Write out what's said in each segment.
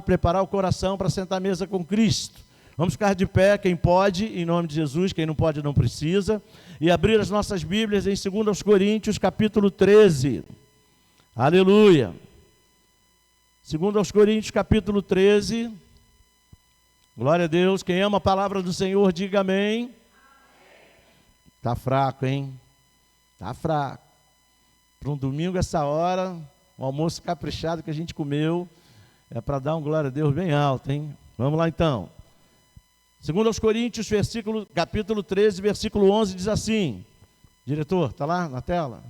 preparar o coração para sentar à mesa com Cristo. Vamos ficar de pé, quem pode, em nome de Jesus, quem não pode, não precisa, e abrir as nossas Bíblias em 2 Coríntios, capítulo 13. Aleluia! 2 Coríntios, capítulo 13. Glória a Deus. Quem ama a palavra do Senhor, diga amém. Está fraco, hein? Está fraco. Para um domingo, essa hora, um almoço caprichado que a gente comeu, é para dar um glória a Deus bem alto, hein? Vamos lá então. 2 Coríntios, capítulo 13, versículo 11, diz assim. Diretor, está lá na tela?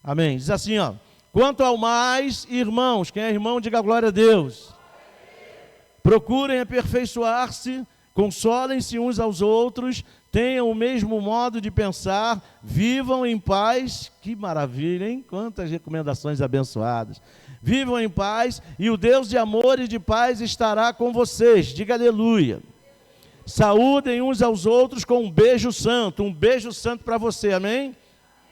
Amém. Diz assim, ó. Quanto ao mais, irmãos, quem é irmão, diga glória a Deus. Procurem aperfeiçoar-se, consolem-se uns aos outros, tenham o mesmo modo de pensar, vivam em paz. Que maravilha, hein? Quantas recomendações abençoadas. Vivam em paz e o Deus de amor e de paz estará com vocês. Diga aleluia. Saúdem uns aos outros com um beijo santo para você, amém?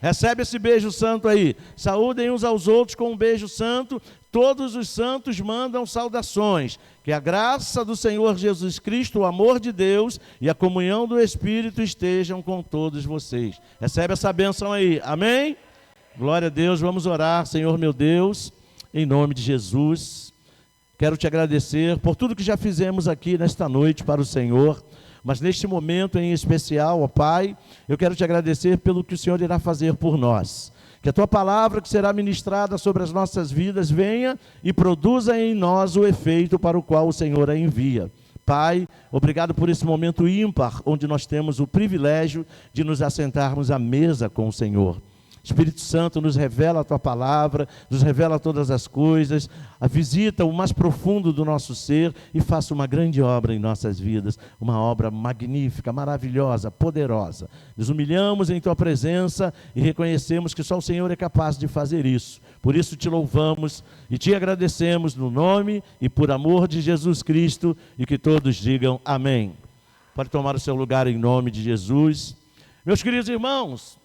Recebe esse beijo santo aí. Saúdem uns aos outros com um beijo santo. Todos os santos mandam saudações. Que a graça do Senhor Jesus Cristo, o amor de Deus e a comunhão do Espírito estejam com todos vocês. Recebe essa bênção aí, amém? Glória a Deus, vamos orar. Senhor meu Deus, em nome de Jesus, quero te agradecer por tudo que já fizemos aqui nesta noite para o Senhor. Mas neste momento em especial, ó Pai, eu quero te agradecer pelo que o Senhor irá fazer por nós. Que a Tua palavra que será ministrada sobre as nossas vidas venha e produza em nós o efeito para o qual o Senhor a envia. Pai, obrigado por esse momento ímpar, onde nós temos o privilégio de nos assentarmos à mesa com o Senhor. Espírito Santo, nos revela a Tua palavra, nos revela todas as coisas, visita o mais profundo do nosso ser e faça uma grande obra em nossas vidas, uma obra magnífica, maravilhosa, poderosa. Nos humilhamos em Tua presença e reconhecemos que só o Senhor é capaz de fazer isso. Por isso te louvamos e te agradecemos no nome e por amor de Jesus Cristo, e que todos digam amém. Pode tomar o seu lugar em nome de Jesus. Meus queridos irmãos,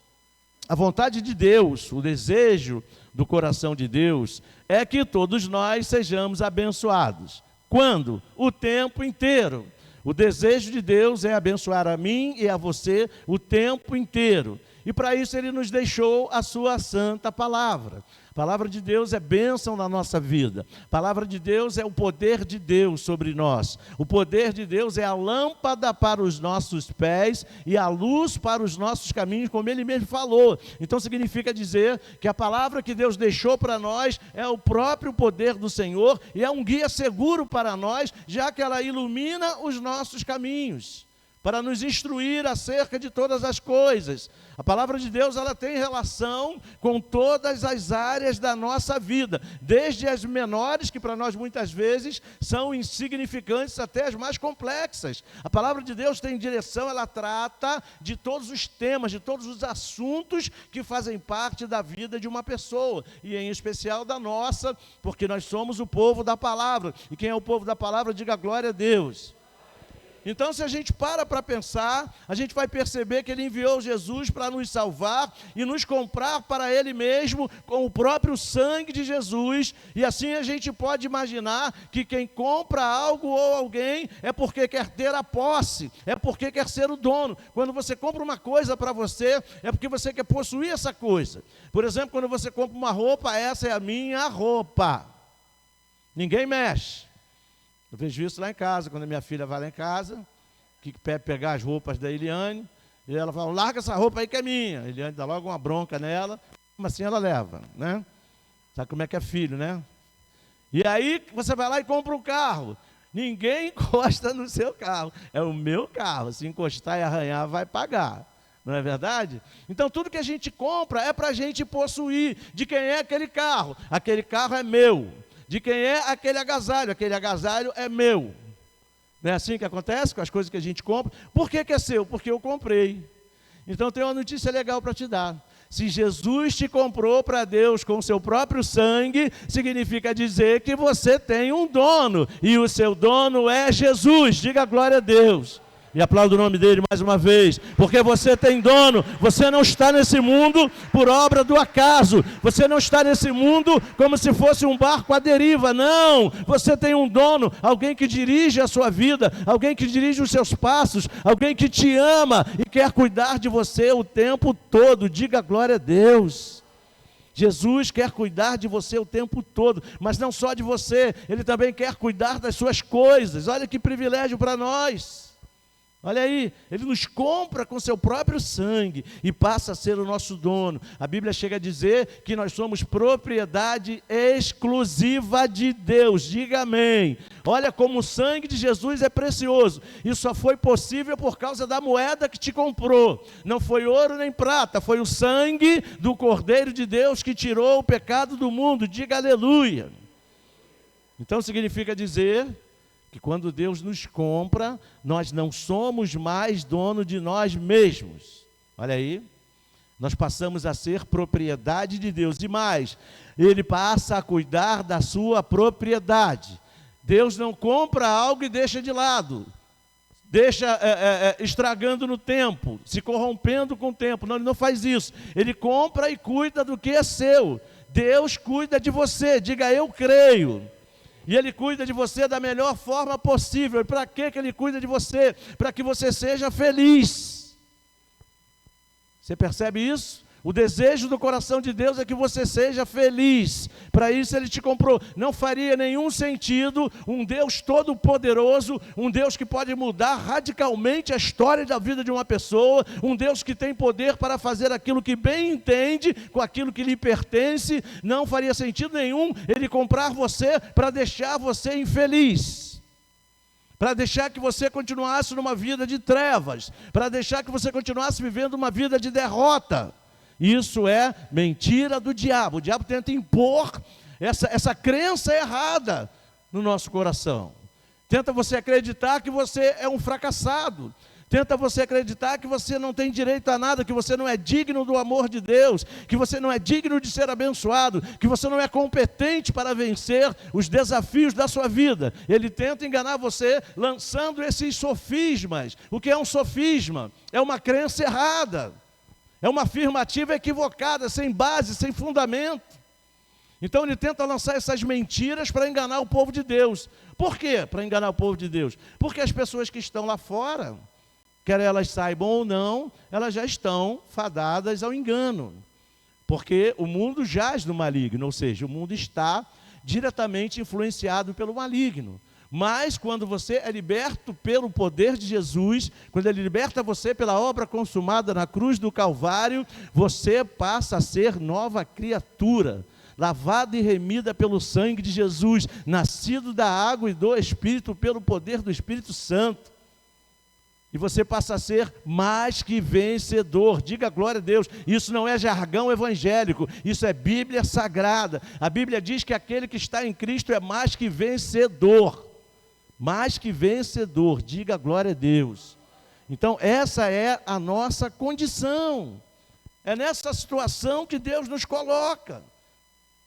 a vontade de Deus, o desejo do coração de Deus é que todos nós sejamos abençoados. Quando? O tempo inteiro. O desejo de Deus é abençoar a mim e a você o tempo inteiro. E para isso Ele nos deixou a sua santa palavra. A palavra de Deus é bênção na nossa vida. A palavra de Deus é o poder de Deus sobre nós. O poder de Deus é a lâmpada para os nossos pés e a luz para os nossos caminhos, como Ele mesmo falou. Então significa dizer que a palavra que Deus deixou para nós é o próprio poder do Senhor e é um guia seguro para nós, já que ela ilumina os nossos caminhos, para nos instruir acerca de todas as coisas. A palavra de Deus, ela tem relação com todas as áreas da nossa vida, desde as menores, que para nós muitas vezes são insignificantes, até as mais complexas. A palavra de Deus tem direção, ela trata de todos os temas, de todos os assuntos que fazem parte da vida de uma pessoa, e em especial da nossa, porque nós somos o povo da palavra. E quem é o povo da palavra, diga glória a Deus. Então, se a gente para pensar, a gente vai perceber que Ele enviou Jesus para nos salvar e nos comprar para Ele mesmo com o próprio sangue de Jesus. E assim a gente pode imaginar que quem compra algo ou alguém é porque quer ter a posse, é porque quer ser o dono. Quando você compra uma coisa para você, é porque você quer possuir essa coisa. Por exemplo, quando você compra uma roupa, essa é a minha roupa. Ninguém mexe. Eu vejo isso lá em casa, quando a minha filha vai lá em casa, que quer pegar as roupas da Eliane, e ela fala, larga essa roupa aí que é minha. A Eliane dá logo uma bronca nela, mas assim ela leva, né? Sabe como é que é filho, né? E aí você vai lá e compra um carro. Ninguém encosta no seu carro, é o meu carro. Se encostar e arranhar, vai pagar. Não é verdade? Então tudo que a gente compra é para a gente possuir. De quem é aquele carro? Aquele carro é meu. De quem é aquele agasalho é meu. Não é assim que acontece com as coisas que a gente compra? Por que é seu? Porque eu comprei. Então tem uma notícia legal para te dar. Se Jesus te comprou para Deus com o seu próprio sangue, significa dizer que você tem um dono, e o seu dono é Jesus. Diga glória a Deus. E aplaudo o nome dele mais uma vez, porque você tem dono, você não está nesse mundo por obra do acaso, você não está nesse mundo como se fosse um barco à deriva, não, você tem um dono, alguém que dirige a sua vida, alguém que dirige os seus passos, alguém que te ama e quer cuidar de você o tempo todo, diga glória a Deus. Jesus quer cuidar de você o tempo todo, mas não só de você, Ele também quer cuidar das suas coisas, olha que privilégio para nós. Olha aí, Ele nos compra com seu próprio sangue e passa a ser o nosso dono. A Bíblia chega a dizer que nós somos propriedade exclusiva de Deus, diga amém. Olha como o sangue de Jesus é precioso. Isso só foi possível por causa da moeda que te comprou. Não foi ouro nem prata, foi o sangue do Cordeiro de Deus que tirou o pecado do mundo, diga aleluia. Então significa dizer que quando Deus nos compra, nós não somos mais dono de nós mesmos. Olha aí, nós passamos a ser propriedade de Deus. E mais, Ele passa a cuidar da sua propriedade. Deus não compra algo e deixa de lado, deixa estragando no tempo, se corrompendo com o tempo. Não, Ele não faz isso. Ele compra e cuida do que é seu. Deus cuida de você, diga eu creio. E Ele cuida de você da melhor forma possível. E para que Ele cuida de você? Para que você seja feliz. Você percebe isso? O desejo do coração de Deus é que você seja feliz. Para isso Ele te comprou. Não faria nenhum sentido um Deus todo-poderoso, um Deus que pode mudar radicalmente a história da vida de uma pessoa, um Deus que tem poder para fazer aquilo que bem entende, com aquilo que lhe pertence. Não faria sentido nenhum Ele comprar você para deixar você infeliz, para deixar que você continuasse numa vida de trevas, para deixar que você continuasse vivendo uma vida de derrota. Isso é mentira do diabo. O diabo tenta impor essa crença errada no nosso coração. Tenta você acreditar que você é um fracassado. Tenta você acreditar que você não tem direito a nada, que você não é digno do amor de Deus, que você não é digno de ser abençoado, que você não é competente para vencer os desafios da sua vida. Ele tenta enganar você lançando esses sofismas. O que é um sofisma? É uma crença errada. É uma afirmativa equivocada, sem base, sem fundamento. Então ele tenta lançar essas mentiras para enganar o povo de Deus. Por quê? Para enganar o povo de Deus? Porque as pessoas que estão lá fora, quer elas saibam ou não, elas já estão fadadas ao engano. Porque o mundo jaz no maligno, ou seja, o mundo está diretamente influenciado pelo maligno. Mas quando você é liberto pelo poder de Jesus, quando Ele liberta você pela obra consumada na cruz do Calvário, você passa a ser nova criatura, lavada e remida pelo sangue de Jesus, nascido da água e do Espírito pelo poder do Espírito Santo. E você passa a ser mais que vencedor, diga glória a Deus. Isso não é jargão evangélico, isso é Bíblia Sagrada. A Bíblia diz que aquele que está em Cristo é mais que vencedor. Mais que vencedor, diga glória a Deus. Então essa é a nossa condição, é nessa situação que Deus nos coloca,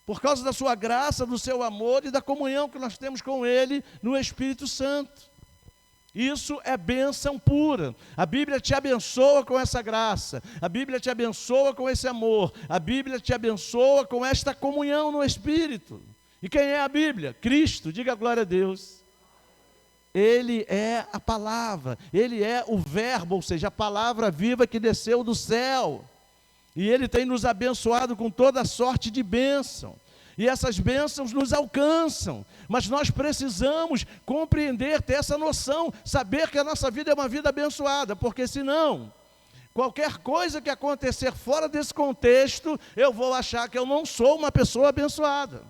por causa da sua graça, do seu amor e da comunhão que nós temos com Ele no Espírito Santo. Isso é bênção pura. A Bíblia te abençoa com essa graça, a Bíblia te abençoa com esse amor, a Bíblia te abençoa com esta comunhão no Espírito. E quem é a Bíblia? Cristo, diga glória a Deus. Ele é a palavra, Ele é o verbo, ou seja, a palavra viva que desceu do céu. E Ele tem nos abençoado com toda sorte de bênção. E essas bênçãos nos alcançam. Mas nós precisamos compreender, ter essa noção, saber que a nossa vida é uma vida abençoada. Porque senão, qualquer coisa que acontecer fora desse contexto, eu vou achar que eu não sou uma pessoa abençoada.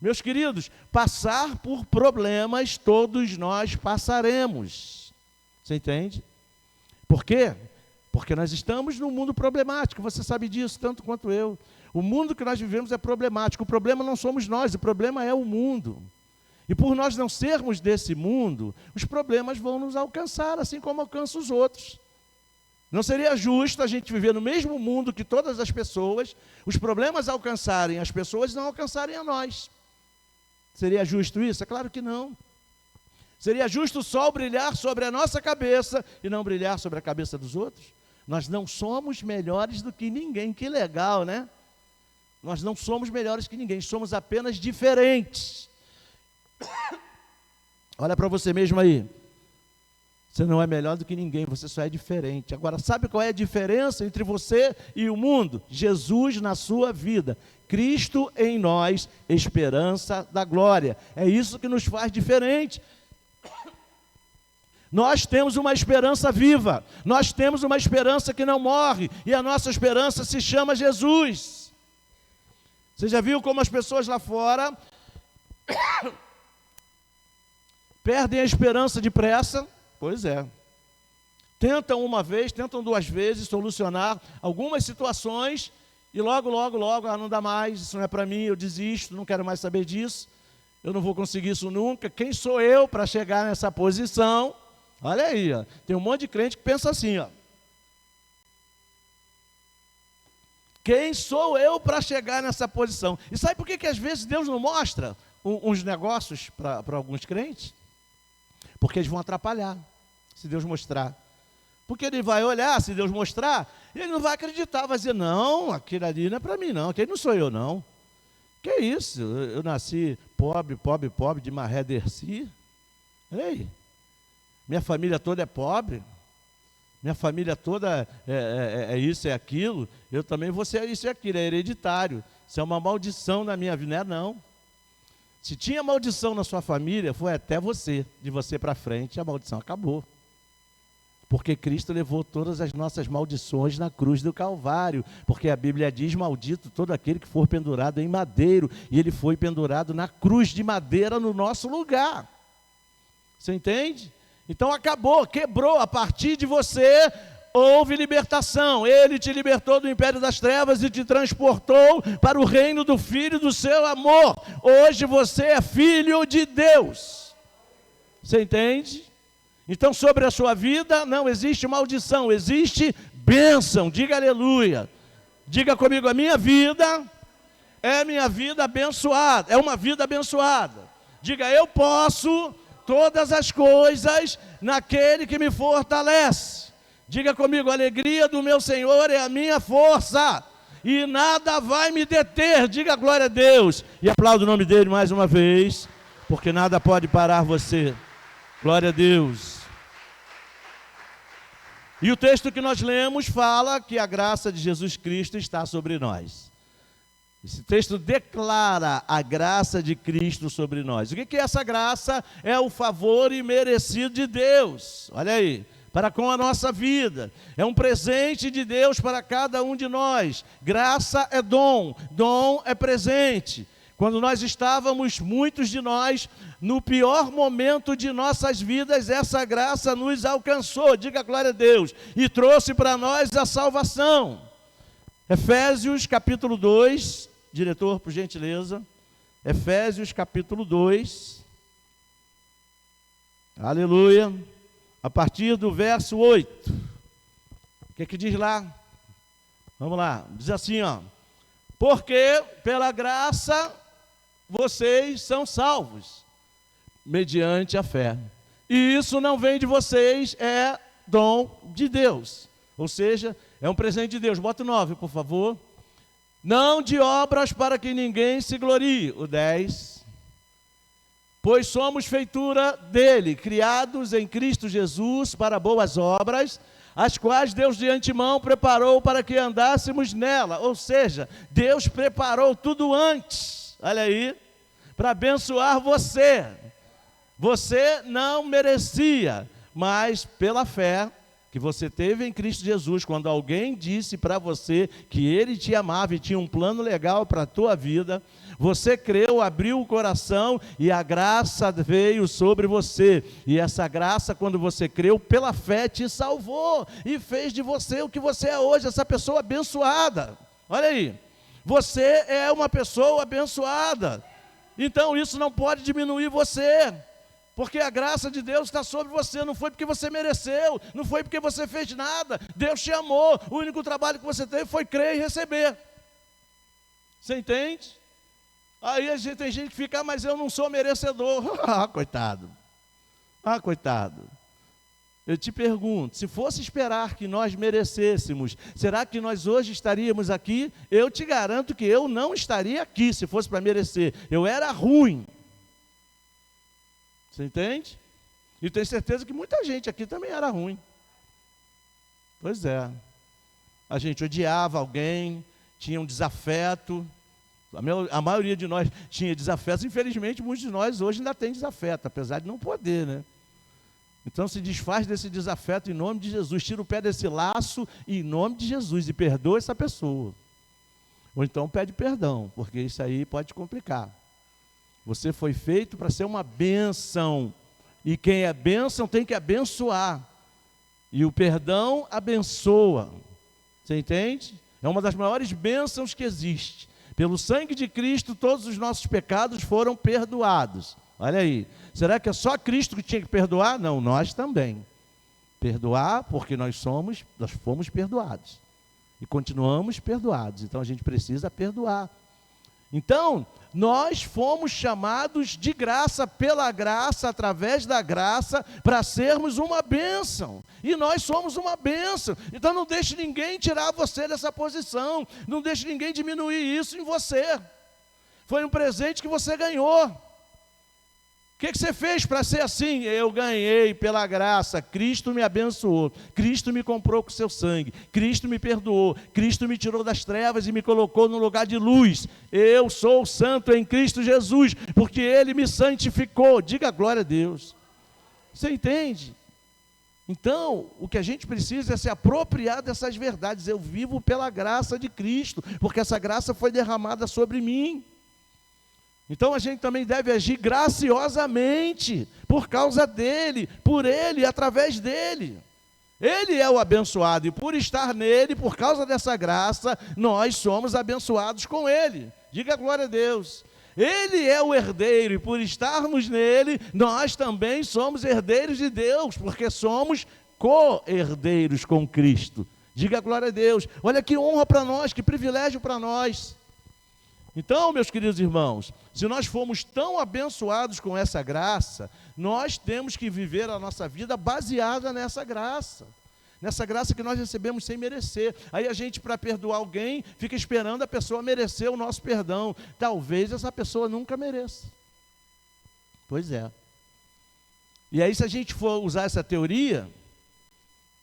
Meus queridos, passar por problemas todos nós passaremos. Você entende? Por quê? Porque nós estamos num mundo problemático, você sabe disso tanto quanto eu. O mundo que nós vivemos é problemático, o problema não somos nós, o problema é o mundo. E por nós não sermos desse mundo, os problemas vão nos alcançar, assim como alcançam os outros. Não seria justo a gente viver no mesmo mundo que todas as pessoas, os problemas alcançarem as pessoas e não alcançarem a nós. Seria justo isso? É claro que não. Seria justo o sol brilhar sobre a nossa cabeça e não brilhar sobre a cabeça dos outros? Nós não somos melhores do que ninguém. Que legal, né? Nós não somos melhores que ninguém, somos apenas diferentes. Olha para você mesmo aí. Você não é melhor do que ninguém, você só é diferente. Agora, sabe qual é a diferença entre você e o mundo? Jesus na sua vida. Cristo em nós, esperança da glória. É isso que nos faz diferente. Nós temos uma esperança viva. Nós temos uma esperança que não morre. E a nossa esperança se chama Jesus. Você já viu como as pessoas lá fora perdem a esperança depressa? Pois é. Tentam uma vez, tentam duas vezes solucionar algumas situações e logo, não dá mais, isso não é para mim, eu desisto, não quero mais saber disso, eu não vou conseguir isso nunca. Quem sou eu para chegar nessa posição? Olha aí, ó. Tem um monte de crente que pensa assim, ó. Quem sou eu para chegar nessa posição? E sabe por que às vezes Deus não mostra uns negócios para alguns crentes? Porque eles vão atrapalhar, se Deus mostrar. Porque ele vai olhar, se Deus mostrar, e ele não vai acreditar, vai dizer, não, aquele ali não é para mim não, aquele não sou eu não. Que isso, eu nasci pobre, de Maré Dercy. Ei, minha família toda é pobre, minha família toda é isso, é aquilo, eu também vou ser isso e aquilo, é hereditário. Isso é uma maldição na minha vida, não. Se tinha maldição na sua família, foi até você, de você para frente, a maldição acabou. Porque Cristo levou todas as nossas maldições na cruz do Calvário. Porque a Bíblia diz, maldito todo aquele que for pendurado em madeiro. E ele foi pendurado na cruz de madeira no nosso lugar. Você entende? Então acabou, quebrou. A partir de você, houve libertação. Ele te libertou do império das trevas e te transportou para o reino do Filho do seu amor. Hoje você é filho de Deus. Você entende? Então sobre a sua vida não existe maldição, existe bênção. Diga aleluia. Diga comigo, a minha vida é minha vida abençoada. É uma vida abençoada. Diga, eu posso todas as coisas naquele que me fortalece. Diga comigo, a alegria do meu Senhor é a minha força, e nada vai me deter. Diga glória a Deus, e aplauda o nome dele mais uma vez, porque nada pode parar você. Glória a Deus. E o texto que nós lemos fala que a graça de Jesus Cristo está sobre nós. Esse texto declara a graça de Cristo sobre nós. O que é essa graça? É o favor imerecido de Deus. Olha aí. Para com a nossa vida, é um presente de Deus para cada um de nós. Graça é dom, dom é presente. Quando nós estávamos, muitos de nós, no pior momento de nossas vidas, essa graça nos alcançou, diga glória a Deus, e trouxe para nós a salvação. Efésios capítulo 2, diretor, por gentileza, Efésios capítulo 2, aleluia. A partir do verso 8, o que diz lá? Vamos lá, diz assim, ó. Porque pela graça vocês são salvos, mediante a fé. E isso não vem de vocês, é dom de Deus. Ou seja, é um presente de Deus. Bota o 9, por favor. Não de obras para que ninguém se glorie. O 10. Pois somos feitura dele, criados em Cristo Jesus para boas obras, as quais Deus de antemão preparou para que andássemos nela. Ou seja, Deus preparou tudo antes, olha aí, para abençoar você. Você não merecia, mas pela fé que você teve em Cristo Jesus, quando alguém disse para você que Ele te amava e tinha um plano legal para a tua vida, você creu, abriu o coração e a graça veio sobre você. E essa graça, quando você creu, pela fé te salvou e fez de você o que você é hoje, essa pessoa abençoada. Olha aí, você é uma pessoa abençoada. Então isso não pode diminuir você. Porque a graça de Deus está sobre você, não foi porque você mereceu, não foi porque você fez nada, Deus te amou, o único trabalho que você teve foi crer e receber. Você entende? Aí tem gente que fica, mas eu não sou merecedor. Ah, coitado. Ah, coitado. Eu te pergunto, se fosse esperar que nós merecêssemos, será que nós hoje estaríamos aqui? Eu te garanto que eu não estaria aqui se fosse para merecer. Eu era ruim. Você entende? E tenho certeza que muita gente aqui também era ruim. Pois é. A gente odiava alguém, tinha um desafeto. A maioria de nós tinha desafeto. Infelizmente, muitos de nós hoje ainda têm desafeto, apesar de não poder, né? Então se desfaz desse desafeto em nome de Jesus, tira o pé desse laço em nome de Jesus e perdoa essa pessoa. Ou então pede perdão, porque isso aí pode te complicar. Você foi feito para ser uma bênção, e quem é bênção tem que abençoar, e o perdão abençoa. Você entende? É uma das maiores bênçãos que existe. Pelo sangue de Cristo todos os nossos pecados foram perdoados. Olha aí, será que é só Cristo que tinha que perdoar? Não, nós também. Perdoar porque nós fomos perdoados. E continuamos perdoados, então a gente precisa perdoar. Então, nós fomos chamados de graça, pela graça, através da graça, para sermos uma bênção. E nós somos uma bênção. Então não deixe ninguém tirar você dessa posição, não deixe ninguém diminuir isso em você. Foi um presente que você ganhou. O que você fez para ser assim? Eu ganhei pela graça, Cristo me abençoou, Cristo me comprou com seu sangue, Cristo me perdoou, Cristo me tirou das trevas e me colocou no lugar de luz. Eu sou santo em Cristo Jesus, porque Ele me santificou. Diga glória a Deus. Você entende? Então, o que a gente precisa é se apropriar dessas verdades. Eu vivo pela graça de Cristo, porque essa graça foi derramada sobre mim. Então a gente também deve agir graciosamente, por causa dele, por ele, através dele. Ele é o abençoado, e por estar nele, por causa dessa graça, nós somos abençoados com ele. Diga glória a Deus. Ele é o herdeiro, e por estarmos nele, nós também somos herdeiros de Deus, porque somos co-herdeiros com Cristo. Diga glória a Deus. Olha que honra para nós, que privilégio para nós. Então, meus queridos irmãos, se nós fomos tão abençoados com essa graça, nós temos que viver a nossa vida baseada nessa graça que nós recebemos sem merecer. Aí a gente, para perdoar alguém, fica esperando a pessoa merecer o nosso perdão. Talvez essa pessoa nunca mereça. Pois é. E aí, se a gente for usar essa teoria,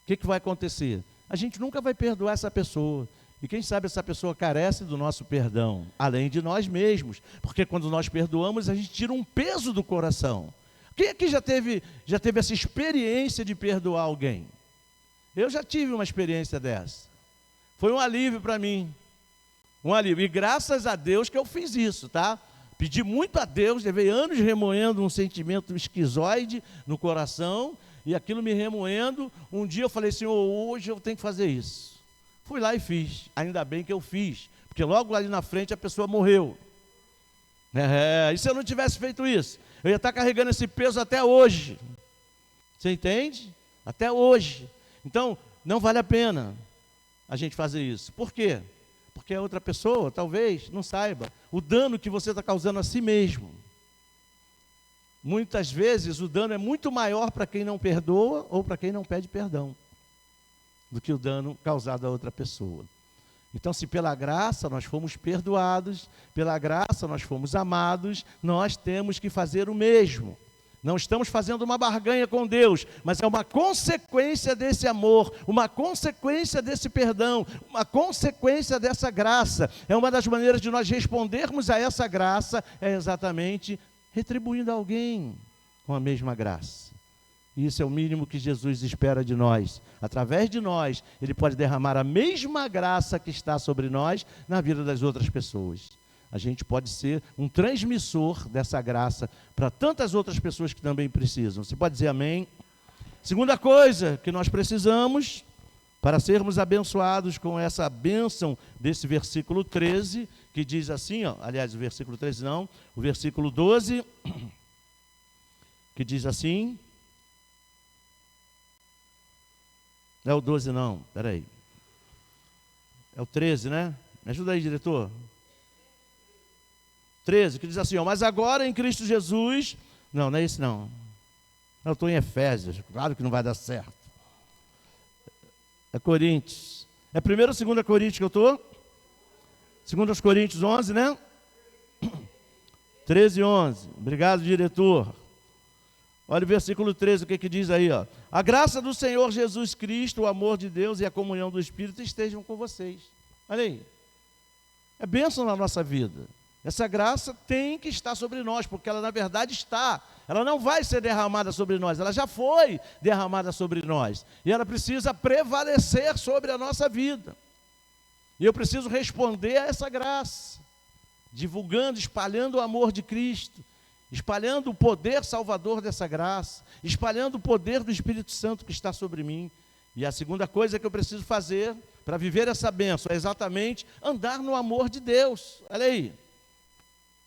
o que vai acontecer? A gente nunca vai perdoar essa pessoa. E quem sabe essa pessoa carece do nosso perdão, além de nós mesmos, porque quando nós perdoamos, a gente tira um peso do coração. Quem aqui já teve essa experiência de perdoar alguém? Eu já tive uma experiência dessa. Foi um alívio para mim, um alívio, e graças a Deus que eu fiz isso, tá? Pedi muito a Deus, levei anos remoendo um sentimento esquizoide no coração, e aquilo me remoendo. Um dia eu falei, Senhor, hoje eu tenho que fazer isso. Fui lá e fiz, ainda bem que eu fiz, porque logo ali na frente a pessoa morreu. E se eu não tivesse feito isso, eu ia estar carregando esse peso até hoje. Você entende? Até hoje. Então, não vale a pena a gente fazer isso. Por quê? Porque a outra pessoa, talvez, não saiba o dano que você está causando a si mesmo. Muitas vezes o dano é muito maior para quem não perdoa ou para quem não pede perdão do que o dano causado a outra pessoa. Então, se pela graça nós fomos perdoados, pela graça nós fomos amados, nós temos que fazer o mesmo. Não estamos fazendo uma barganha com Deus, mas é uma consequência desse amor, uma consequência desse perdão, uma consequência dessa graça. É uma das maneiras de nós respondermos a essa graça, é exatamente retribuindo alguém com a mesma graça. Isso é o mínimo que Jesus espera de nós. Através de nós, Ele pode derramar a mesma graça que está sobre nós na vida das outras pessoas. A gente pode ser um transmissor dessa graça para tantas outras pessoas que também precisam. Você pode dizer amém? Segunda coisa que nós precisamos para sermos abençoados com essa bênção desse versículo 13, que diz assim, aliás, o versículo 13 não, o versículo 12, que diz assim... Não é o 12 não, peraí. É o 13, né? Me ajuda aí, diretor. 13, que diz assim, mas agora em Cristo Jesus... Não é esse não. Eu estou em Efésios, claro que não vai dar certo. É Coríntios. É 1ª ou 2ª Coríntios que eu estou? 2 Coríntios 11, né? 13 e 11. Obrigado, diretor. Olha o versículo 13, o que diz aí, ó. A graça do Senhor Jesus Cristo, o amor de Deus e a comunhão do Espírito estejam com vocês. Olha aí. É bênção na nossa vida. Essa graça tem que estar sobre nós, porque ela na verdade está. Ela não vai ser derramada sobre nós, ela já foi derramada sobre nós. E ela precisa prevalecer sobre a nossa vida. E eu preciso responder a essa graça, divulgando, espalhando o amor de Cristo, espalhando o poder salvador dessa graça, espalhando o poder do Espírito Santo que está sobre mim. E a segunda coisa que eu preciso fazer para viver essa bênção é exatamente andar no amor de Deus. Olha aí.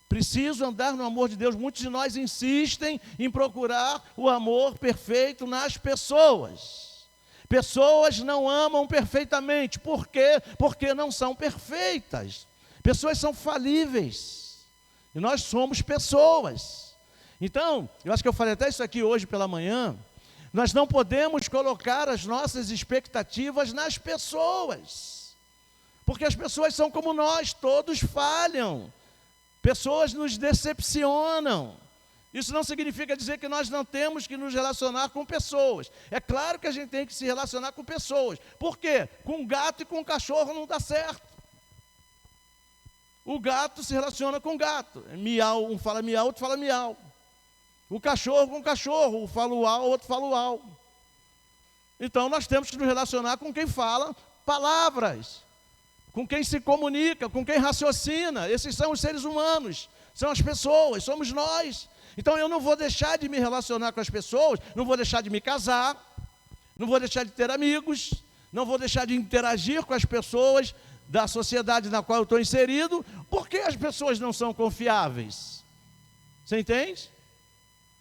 Preciso andar no amor de Deus. Muitos de nós insistem em procurar o amor perfeito nas pessoas. Pessoas não amam perfeitamente. Por quê? Porque não são perfeitas. Pessoas são falíveis. E nós somos pessoas. Então, eu acho que eu falei até isso aqui hoje pela manhã. Nós não podemos colocar as nossas expectativas nas pessoas. Porque as pessoas são como nós, todos falham. Pessoas nos decepcionam. Isso não significa dizer que nós não temos que nos relacionar com pessoas. É claro que a gente tem que se relacionar com pessoas. Por quê? Com gato e com cachorro não dá certo. O gato se relaciona com o gato. Miau, um fala miau, outro fala miau. O cachorro com o cachorro, um fala uau, outro fala uau. Então nós temos que nos relacionar com quem fala palavras, com quem se comunica, com quem raciocina. Esses são os seres humanos, são as pessoas, somos nós. Então eu não vou deixar de me relacionar com as pessoas, não vou deixar de me casar, não vou deixar de ter amigos, não vou deixar de interagir com as pessoas da sociedade na qual eu estou inserido, porque as pessoas não são confiáveis. Você entende?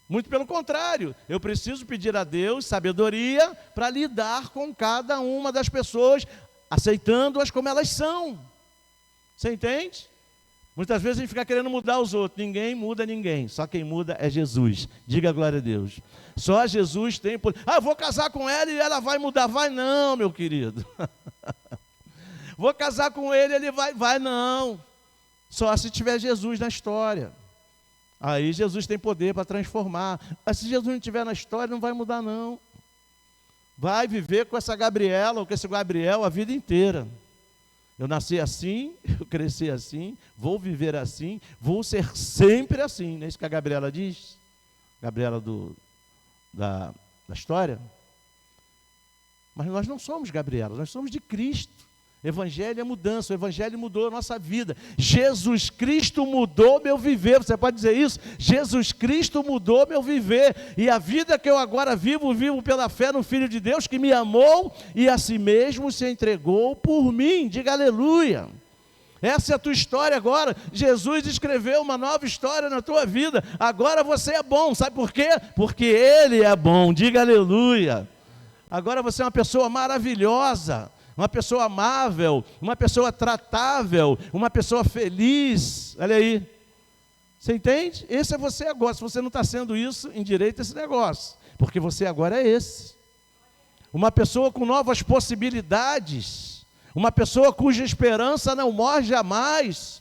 Muito pelo contrário, eu preciso pedir a Deus sabedoria para lidar com cada uma das pessoas, aceitando-as como elas são. Você entende? Muitas vezes a gente fica querendo mudar os outros. Ninguém muda ninguém, só quem muda é Jesus. Diga glória a Deus. Só Jesus tem poder. Ah, eu vou casar com ela e ela vai mudar. Vai não, meu querido. Vou casar com ele vai não. Só se tiver Jesus na história. Aí Jesus tem poder para transformar. Mas se Jesus não estiver na história, não vai mudar não. Vai viver com essa Gabriela ou com esse Gabriel a vida inteira. Eu nasci assim, eu cresci assim, vou viver assim, vou ser sempre assim. Não é isso que a Gabriela diz? Gabriela da história. Mas nós não somos Gabriela, nós somos de Cristo. Evangelho é mudança, o Evangelho mudou a nossa vida. Jesus Cristo mudou meu viver. Você pode dizer isso? Jesus Cristo mudou meu viver. E a vida que eu agora vivo pela fé no Filho de Deus que me amou e a si mesmo se entregou por mim. Diga aleluia. Essa é a tua história agora. Jesus escreveu uma nova história na tua vida. Agora você é bom. Sabe por quê? Porque Ele é bom. Diga aleluia. Agora você é uma pessoa maravilhosa, uma pessoa amável, uma pessoa tratável, uma pessoa feliz. Olha aí. Você entende? Esse é você agora. Se você não está sendo isso, endireita esse negócio. Porque você agora é esse. Uma pessoa com novas possibilidades. Uma pessoa cuja esperança não morre jamais.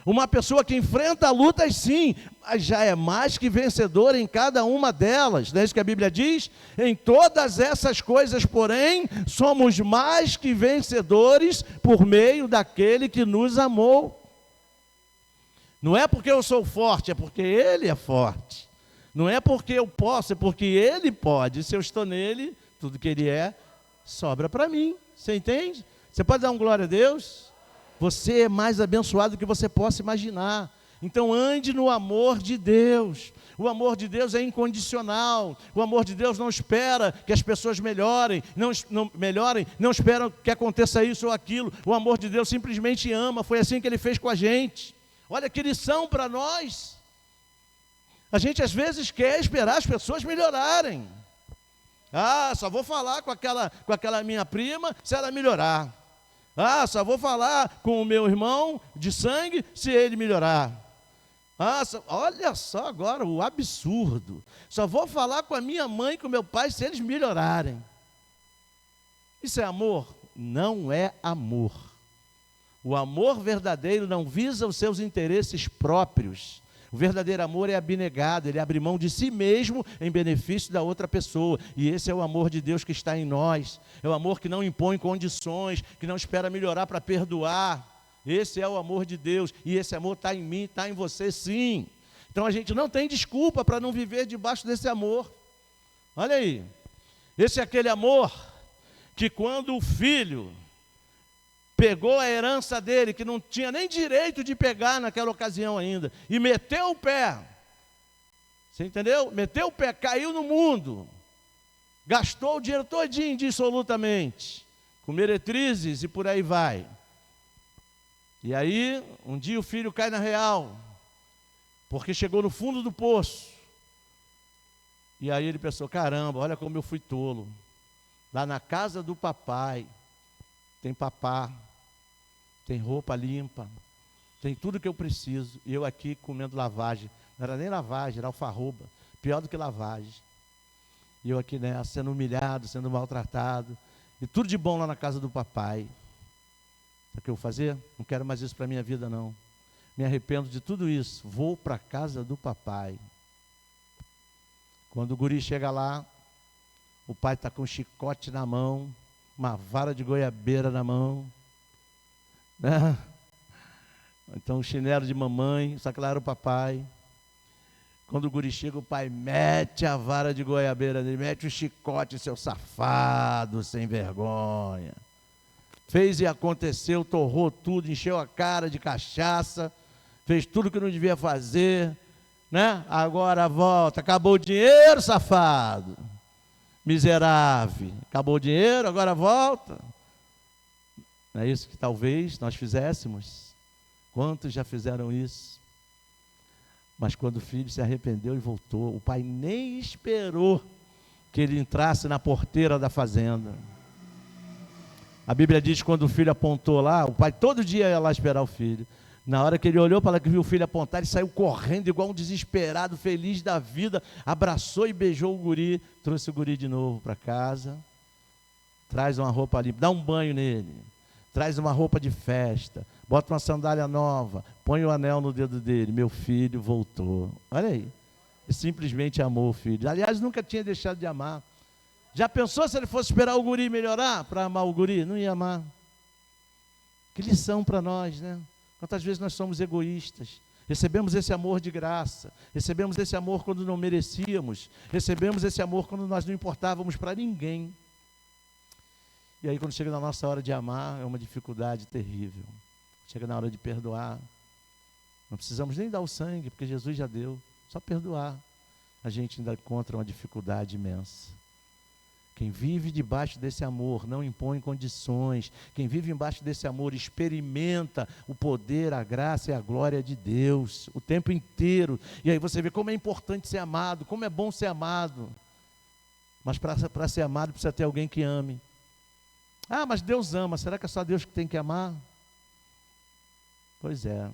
Uma pessoa que enfrenta lutas sim, mas já é mais que vencedora em cada uma delas. Não é isso que a Bíblia diz? Em todas essas coisas, porém, somos mais que vencedores por meio daquele que nos amou. Não é porque eu sou forte, é porque Ele é forte. Não é porque eu posso, é porque Ele pode. Se eu estou nele, tudo que Ele é, sobra para mim. Você entende? Você pode dar um glória a Deus? Você é mais abençoado do que você possa imaginar. Então ande no amor de Deus. O amor de Deus é incondicional. O amor de Deus não espera que as pessoas melhorem, não espera que aconteça isso ou aquilo. O amor de Deus simplesmente ama. Foi assim que Ele fez com a gente. Olha que lição para nós. A gente às vezes quer esperar as pessoas melhorarem. Ah, só vou falar com aquela minha prima se ela melhorar. Ah, só vou falar com o meu irmão de sangue se ele melhorar. Olha só agora o absurdo. Só vou falar com a minha mãe e com o meu pai se eles melhorarem. Isso é amor? Não é amor. O amor verdadeiro não visa os seus interesses próprios. O verdadeiro amor é abnegado, ele abre mão de si mesmo em benefício da outra pessoa. E esse é o amor de Deus que está em nós. É o amor que não impõe condições, que não espera melhorar para perdoar. Esse é o amor de Deus. E esse amor está em mim, está em você sim. Então a gente não tem desculpa para não viver debaixo desse amor. Olha aí. Esse é aquele amor que quando o filho pegou a herança dele, que não tinha nem direito de pegar naquela ocasião ainda, e meteu o pé, você entendeu? Meteu o pé, caiu no mundo, gastou o dinheiro todinho dissolutamente, com meretrizes e por aí vai. E aí, um dia o filho cai na real, porque chegou no fundo do poço, e aí ele pensou, caramba, olha como eu fui tolo, lá na casa do papai, tem papá, tem roupa limpa, tem tudo que eu preciso, e eu aqui comendo lavagem, não era nem lavagem, era alfarroba, pior do que lavagem, e eu aqui, né, sendo humilhado, sendo maltratado, e tudo de bom lá na casa do papai. Sabe o que eu vou fazer? Não quero mais isso para a minha vida não, me arrependo de tudo isso, vou para a casa do papai. Quando o guri chega lá, o pai está com um chicote na mão, uma vara de goiabeira na mão, né? Então um chinelo de mamãe, só que lá era o papai. Quando o guri chega, o pai mete a vara de goiabeira nele, mete o chicote, seu safado, sem vergonha. Fez e aconteceu, torrou tudo, encheu a cara de cachaça, fez tudo que não devia fazer, né? Agora volta, acabou o dinheiro, safado, miserável, acabou o dinheiro, agora volta. Não é isso que talvez nós fizéssemos? Quantos já fizeram isso? Mas quando o filho se arrependeu e voltou, o pai nem esperou que ele entrasse na porteira da fazenda. A Bíblia diz que quando o filho apontou lá, o pai todo dia ia lá esperar o filho. Na hora que ele olhou para lá, que viu o filho apontar, ele saiu correndo igual um desesperado, feliz da vida, abraçou e beijou o guri, trouxe o guri de novo para casa, traz uma roupa limpa, dá um banho nele, traz uma roupa de festa, bota uma sandália nova, põe o anel no dedo dele, meu filho voltou. Olha aí, ele simplesmente amou o filho. Aliás, nunca tinha deixado de amar. Já pensou se ele fosse esperar o guri melhorar para amar o guri? Não ia amar. Que lição para nós, né? Quantas vezes nós somos egoístas, recebemos esse amor de graça, recebemos esse amor quando não merecíamos, recebemos esse amor quando nós não importávamos para ninguém. E aí quando chega na nossa hora de amar, é uma dificuldade terrível. Chega na hora de perdoar, não precisamos nem dar o sangue, porque Jesus já deu, só perdoar. A gente ainda encontra uma dificuldade imensa. Quem vive debaixo desse amor não impõe condições. Quem vive embaixo desse amor experimenta o poder, a graça e a glória de Deus o tempo inteiro. E aí você vê como é importante ser amado, como é bom ser amado. Mas para ser amado precisa ter alguém que ame. Ah, mas Deus ama. Será que é só Deus que tem que amar? Pois é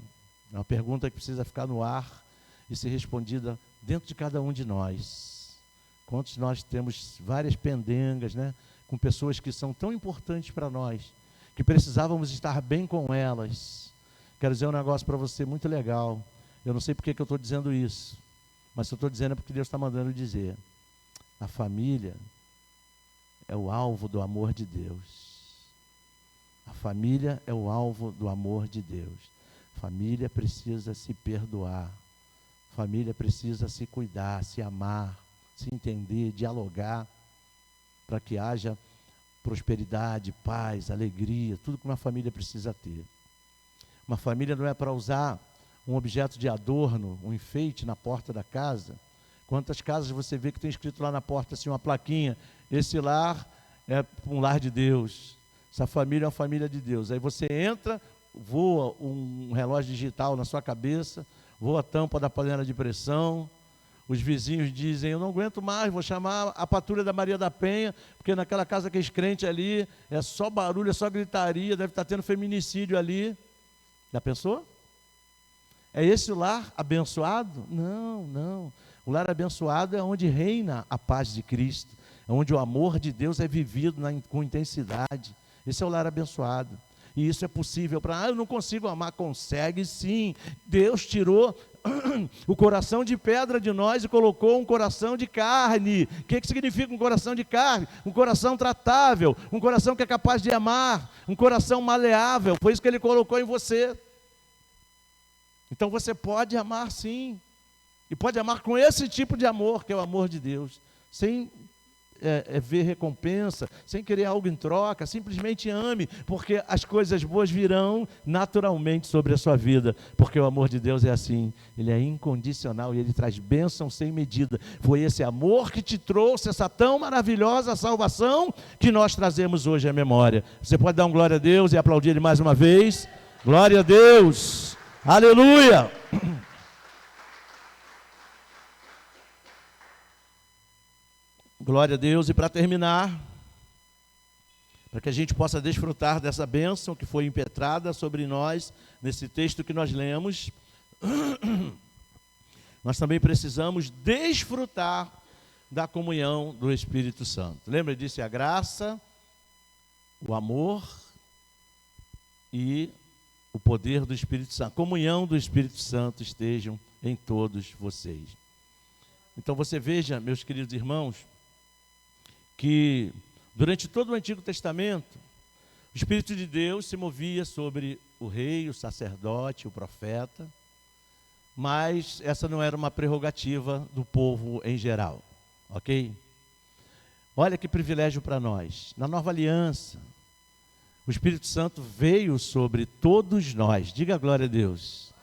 uma pergunta que precisa ficar no ar e ser respondida dentro de cada um de nós. Quantos nós temos várias pendengas, né, com pessoas que são tão importantes para nós, que precisávamos estar bem com elas. Quero dizer um negócio para você muito legal. Eu não sei porque que eu estou dizendo isso, mas se eu estou dizendo é porque Deus está mandando dizer. A família é o alvo do amor de Deus. A família é o alvo do amor de Deus. Família precisa se perdoar. Família precisa se cuidar, se amar, se entender, dialogar, para que haja prosperidade, paz, alegria, tudo que uma família precisa ter. Uma família não é para usar um objeto de adorno, um enfeite na porta da casa. Quantas casas você vê que tem escrito lá na porta assim, uma plaquinha, esse lar é um lar de Deus, essa família é uma família de Deus. Aí você entra, voa um relógio digital na sua cabeça, voa a tampa da panela de pressão. Os vizinhos dizem, eu não aguento mais, vou chamar a patrulha da Maria da Penha, porque naquela casa que é crente ali, é só barulho, é só gritaria, deve estar tendo feminicídio ali. Já pensou? É esse o lar abençoado? Não, não. O lar abençoado é onde reina a paz de Cristo, é onde o amor de Deus é vivido com intensidade. Esse é o lar abençoado. E isso é possível para... eu não consigo amar. Consegue sim. Deus tirou o coração de pedra de nós e colocou um coração de carne. O que significa um coração de carne? Um coração tratável, um coração que é capaz de amar, um coração maleável. Foi isso que Ele colocou em você. Então você pode amar sim. E pode amar com esse tipo de amor, que é o amor de Deus. Sem ver recompensa, sem querer algo em troca. Simplesmente ame, porque as coisas boas virão naturalmente sobre a sua vida, porque o amor de Deus é assim, Ele é incondicional e Ele traz bênção sem medida. Foi esse amor que te trouxe essa tão maravilhosa salvação que nós trazemos hoje à memória. Você pode dar um glória a Deus e aplaudir Ele mais uma vez? Glória a Deus, aleluia. Glória a Deus. E para terminar, para que a gente possa desfrutar dessa bênção que foi impetrada sobre nós, nesse texto que nós lemos, nós também precisamos desfrutar da comunhão do Espírito Santo. Lembra? Disse a graça, o amor e o poder do Espírito Santo. A comunhão do Espírito Santo estejam em todos vocês. Então você veja, meus queridos irmãos, que durante todo o Antigo Testamento, o Espírito de Deus se movia sobre o rei, o sacerdote, o profeta, mas essa não era uma prerrogativa do povo em geral, ok? Olha que privilégio para nós. Na Nova Aliança, o Espírito Santo veio sobre todos nós. Diga glória a Deus.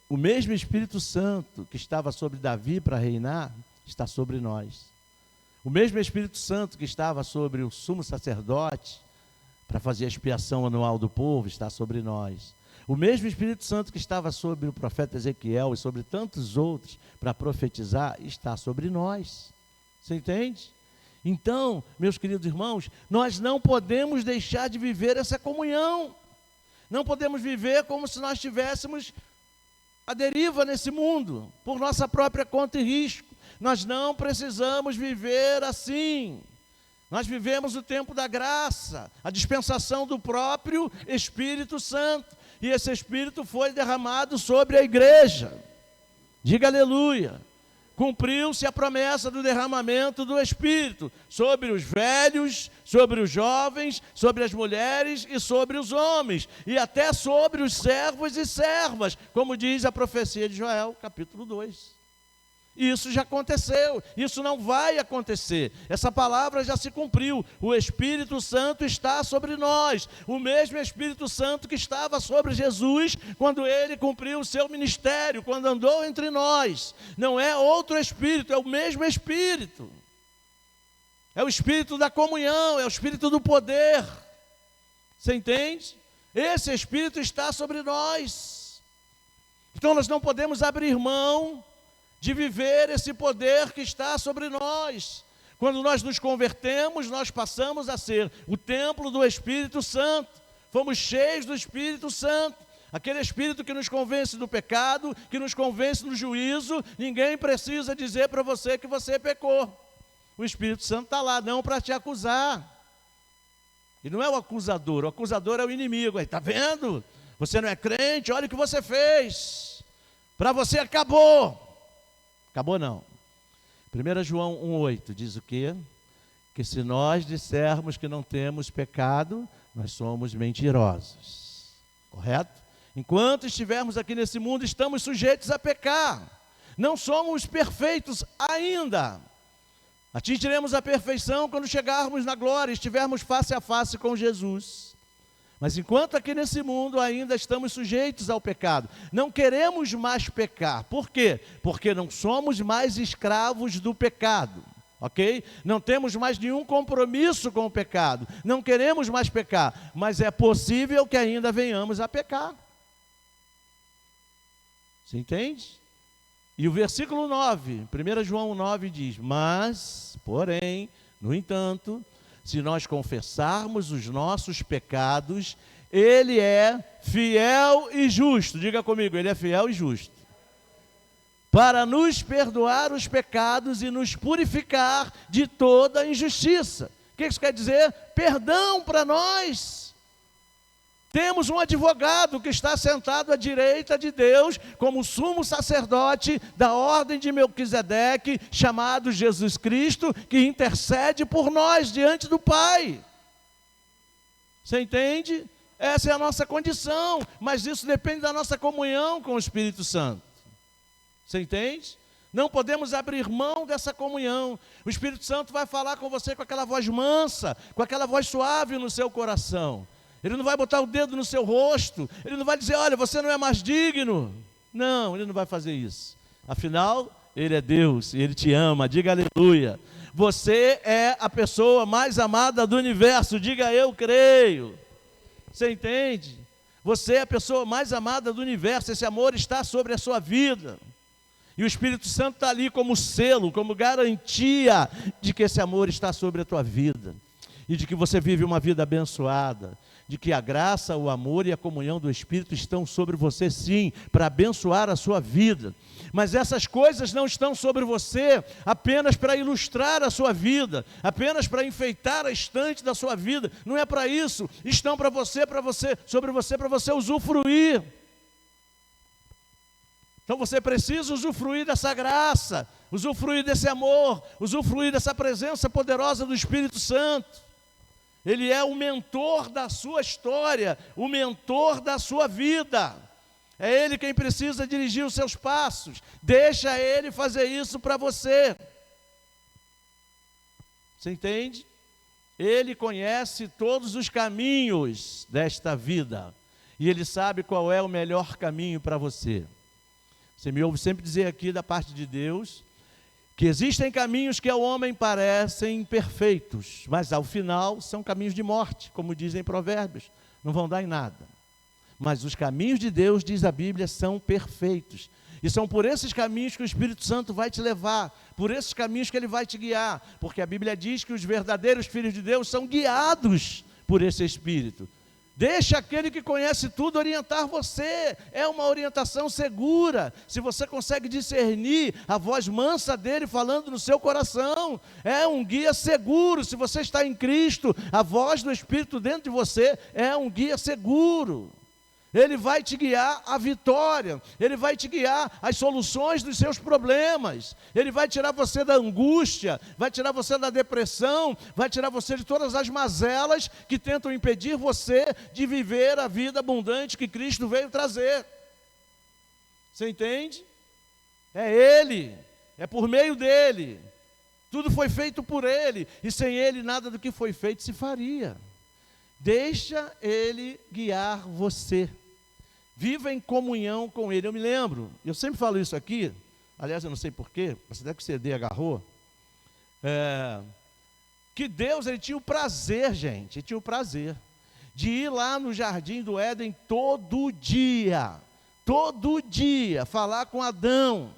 O mesmo Espírito Santo que estava sobre Davi para reinar, está sobre nós. O mesmo Espírito Santo que estava sobre o sumo sacerdote para fazer a expiação anual do povo, está sobre nós. O mesmo Espírito Santo que estava sobre o profeta Ezequiel e sobre tantos outros para profetizar, está sobre nós. Você entende? Então, meus queridos irmãos, nós não podemos deixar de viver essa comunhão. Não podemos viver como se nós estivéssemos à deriva nesse mundo, por nossa própria conta e risco. Nós não precisamos viver assim. Nós vivemos o tempo da graça, a dispensação do próprio Espírito Santo. E esse Espírito foi derramado sobre a igreja. Diga aleluia. Cumpriu-se a promessa do derramamento do Espírito sobre os velhos, sobre os jovens, sobre as mulheres e sobre os homens, e até sobre os servos e servas, como diz a profecia de Joel, capítulo 2. Isso já aconteceu, isso não vai acontecer, essa palavra já se cumpriu. O Espírito Santo está sobre nós, o mesmo Espírito Santo que estava sobre Jesus quando ele cumpriu o seu ministério, quando andou entre nós. Não é outro Espírito, é o mesmo Espírito. É o Espírito da comunhão, é o Espírito do poder. Você entende? Esse Espírito está sobre nós. Então nós não podemos abrir mão de viver esse poder que está sobre nós. Quando nós nos convertemos, nós passamos a ser o templo do Espírito Santo. Fomos cheios do Espírito Santo. Aquele Espírito que nos convence do pecado, que nos convence do juízo. Ninguém precisa dizer para você que você pecou. O Espírito Santo está lá, não para te acusar. E não é o acusador é o inimigo. Está vendo? Você não é crente, olha o que você fez. Para você acabou. Acabou não. 1 João 1,8 diz o quê? Que se nós dissermos que não temos pecado, nós somos mentirosos. Correto? Enquanto estivermos aqui nesse mundo, estamos sujeitos a pecar. Não somos perfeitos ainda. Atingiremos a perfeição quando chegarmos na glória, estivermos face a face com Jesus. Mas enquanto aqui nesse mundo ainda estamos sujeitos ao pecado, não queremos mais pecar. Por quê? Porque não somos mais escravos do pecado, ok? Não temos mais nenhum compromisso com o pecado, não queremos mais pecar, mas é possível que ainda venhamos a pecar. Você entende? E o versículo 9, 1 João 9 diz: mas, porém, no entanto, se nós confessarmos os nossos pecados, Ele é fiel e justo. Diga comigo, ele é fiel e justo. Para nos perdoar os pecados e nos purificar de toda injustiça. O que isso quer dizer? Perdão para nós. Temos um advogado que está sentado à direita de Deus, como sumo sacerdote da ordem de Melquisedeque, chamado Jesus Cristo, que intercede por nós diante do Pai. Você entende? Essa é a nossa condição, mas isso depende da nossa comunhão com o Espírito Santo. Você entende? Não podemos abrir mão dessa comunhão. O Espírito Santo vai falar com você com aquela voz mansa, com aquela voz suave no seu coração. Ele não vai botar o dedo no seu rosto, ele não vai dizer, olha, você não é mais digno. Não, ele não vai fazer isso. Afinal, ele é Deus e ele te ama, diga aleluia. Você é a pessoa mais amada do universo, diga eu creio. Você entende? Você é a pessoa mais amada do universo, esse amor está sobre a sua vida. E o Espírito Santo está ali como selo, como garantia de que esse amor está sobre a tua vida. E de que você vive uma vida abençoada. De que a graça, o amor e a comunhão do Espírito estão sobre você sim, para abençoar a sua vida. Mas essas coisas não estão sobre você apenas para ilustrar a sua vida, apenas para enfeitar a estante da sua vida. Não é para isso, estão sobre você, para você usufruir. Então você precisa usufruir dessa graça, usufruir desse amor, usufruir dessa presença poderosa do Espírito Santo. Ele é o mentor da sua história, o mentor da sua vida. É Ele quem precisa dirigir os seus passos. Deixa Ele fazer isso para você. Você entende? Ele conhece todos os caminhos desta vida. E Ele sabe qual é o melhor caminho para você. Você me ouve sempre dizer aqui da parte de Deus que existem caminhos que ao homem parecem perfeitos, mas ao final são caminhos de morte, como dizem Provérbios, não vão dar em nada. Mas os caminhos de Deus, diz a Bíblia, são perfeitos. E são por esses caminhos que o Espírito Santo vai te levar, por esses caminhos que Ele vai te guiar, porque a Bíblia diz que os verdadeiros filhos de Deus são guiados por esse Espírito. Deixa aquele que conhece tudo orientar você, é uma orientação segura, se você consegue discernir a voz mansa dele falando no seu coração, é um guia seguro. Se você está em Cristo, a voz do Espírito dentro de você é um guia seguro. Ele vai te guiar à vitória, Ele vai te guiar às soluções dos seus problemas, Ele vai tirar você da angústia, vai tirar você da depressão, vai tirar você de todas as mazelas que tentam impedir você de viver a vida abundante que Cristo veio trazer. Você entende? É Ele, é por meio dEle, tudo foi feito por Ele, e sem Ele nada do que foi feito se faria. Deixa Ele guiar você. Viva em comunhão com Ele. Eu me lembro, eu sempre falo isso aqui, aliás eu não sei porquê, você deve que o CD agarrou, que Deus, Ele tinha o prazer, gente, Ele tinha o prazer de ir lá no jardim do Éden todo dia, falar com Adão.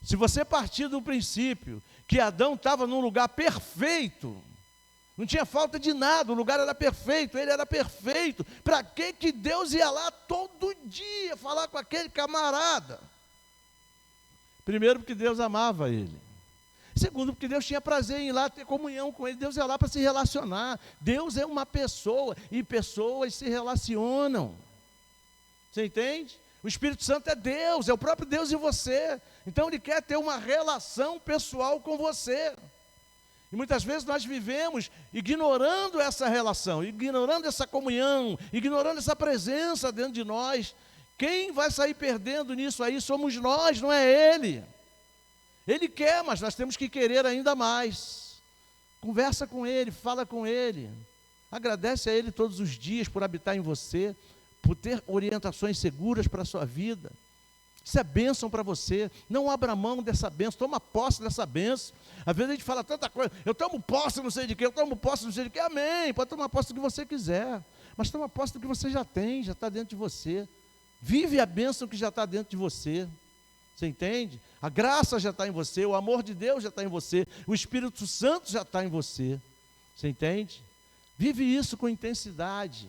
Se você partir do princípio que Adão estava num lugar perfeito, não tinha falta de nada, o lugar era perfeito, ele era perfeito. Para que Deus ia lá todo dia falar com aquele camarada? Primeiro, porque Deus amava ele. Segundo, porque Deus tinha prazer em ir lá ter comunhão com ele. Deus ia lá para se relacionar. Deus é uma pessoa e pessoas se relacionam. Você entende? O Espírito Santo é Deus, é o próprio Deus em você. Então Ele quer ter uma relação pessoal com você. E muitas vezes nós vivemos ignorando essa relação, ignorando essa comunhão, ignorando essa presença dentro de nós. Quem vai sair perdendo nisso aí somos nós, não é Ele. Ele quer, mas nós temos que querer ainda mais. Conversa com Ele, fala com Ele. Agradece a Ele todos os dias por habitar em você, por ter orientações seguras para a sua vida. Isso é bênção para você. Não abra mão dessa bênção, toma posse dessa bênção. Às vezes a gente fala tanta coisa, eu tomo posse não sei de quê, eu tomo posse não sei de quê, amém, pode tomar posse do que você quiser, mas toma posse do que você já tem, já está dentro de você. Vive a bênção que já está dentro de você. Você entende? A graça já está em você, o amor de Deus já está em você, o Espírito Santo já está em você. Você entende? Vive isso com intensidade.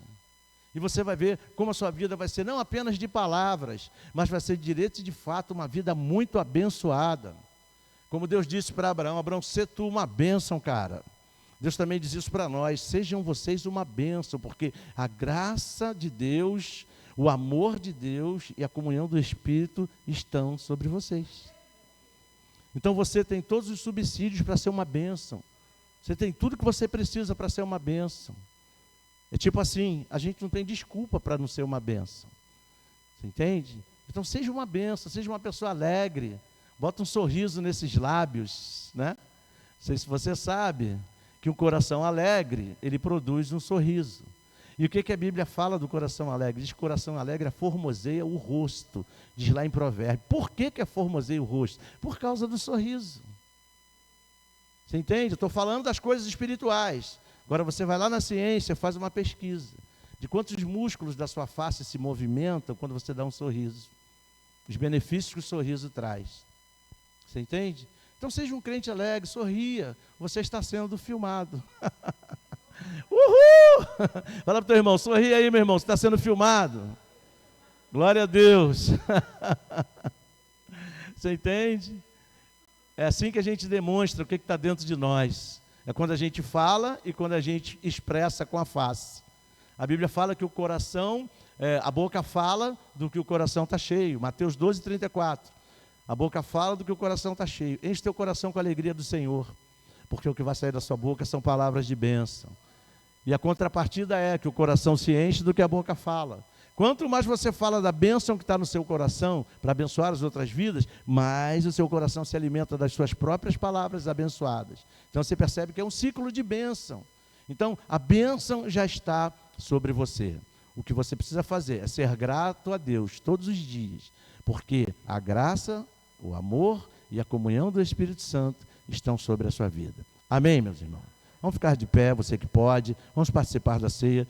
E você vai ver como a sua vida vai ser não apenas de palavras, mas vai ser de direito e de fato uma vida muito abençoada. Como Deus disse para Abraão: Abraão, sê tu uma bênção, cara. Deus também diz isso para nós: sejam vocês uma bênção, porque a graça de Deus, o amor de Deus e a comunhão do Espírito estão sobre vocês. Então você tem todos os subsídios para ser uma bênção. Você tem tudo que você precisa para ser uma bênção. É tipo assim, a gente não tem desculpa para não ser uma bênção. Você entende? Então seja uma bênção, seja uma pessoa alegre. Bota um sorriso nesses lábios, né? Não sei se você sabe que um coração alegre, ele produz um sorriso. E o que a Bíblia fala do coração alegre? Diz que o coração alegre formoseia o rosto, diz lá em Provérbios. Por que formoseia o rosto? Por causa do sorriso. Você entende? Eu estou falando das coisas espirituais. Agora você vai lá na ciência, faz uma pesquisa de quantos músculos da sua face se movimentam quando você dá um sorriso. Os benefícios que o sorriso traz. Você entende? Então seja um crente alegre, sorria. Você está sendo filmado. Uhul! Fala para o teu irmão, sorri aí, meu irmão, você está sendo filmado. Glória a Deus. Você entende? É assim que a gente demonstra o que está dentro de nós. É quando a gente fala e quando a gente expressa com a face. A Bíblia fala que o coração, a boca fala do que o coração está cheio. Mateus 12:34. A boca fala do que o coração está cheio. Enche teu coração com a alegria do Senhor, porque o que vai sair da sua boca são palavras de bênção. E a contrapartida é que o coração se enche do que a boca fala. Quanto mais você fala da bênção que está no seu coração, para abençoar as outras vidas, mais o seu coração se alimenta das suas próprias palavras abençoadas. Então você percebe que é um ciclo de bênção. Então a bênção já está sobre você. O que você precisa fazer é ser grato a Deus todos os dias, porque a graça, o amor e a comunhão do Espírito Santo estão sobre a sua vida. Amém, meus irmãos? Vamos ficar de pé, você que pode, vamos participar da ceia.